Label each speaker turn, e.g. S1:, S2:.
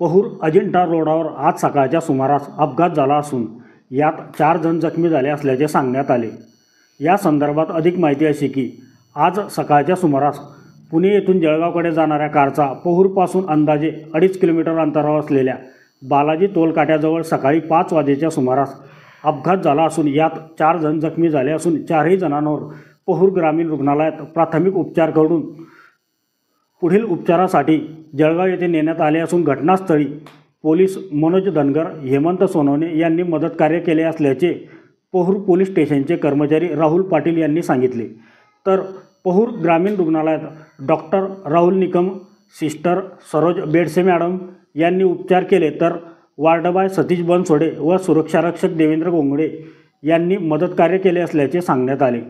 S1: पहूर अजिंठा रोडावर आज सकाळच्या सुमारास अपघात झाला असून यात 4 जण जखमी झाले असल्याचे सांगण्यात आले। या संदर्भात अधिक माहिती अशी की आज सकाळच्या सुमारास पुणे येथून जळगावकडे जाणाऱ्या कारचा पहूरपासून अंदाजे 2.5 किलोमीटर अंतरावर असलेल्या बालाजी टोलकाट्याजवळ सकाळी 5 वाजेच्या सुमारास अपघात झाला असून यात 4 जण जखमी झाले असून 4ही जणांवर पहूर ग्रामीण रुग्णालयात प्राथमिक उपचार करून पुढील उपचारासाठी जळगाव येथे नेण्यात आले असून घटनास्थळी पोलीस मनोज धनगर, हेमंत सोनवणे यांनी मदतकार्य केले असल्याचे पहूर पोलीस स्टेशनचे कर्मचारी राहुल पाटील यांनी सांगितले। तर पहूर ग्रामीण रुग्णालयात doctor Rahul Nikam, sister Saroj Bedse madam यांनी उपचार केले, तर वार्डबाय सतीश बनसोडे व सुरक्षारक्षक देवेंद्र गोंगडे यांनी मदतकार्य केले असल्याचे सांगण्यात आले।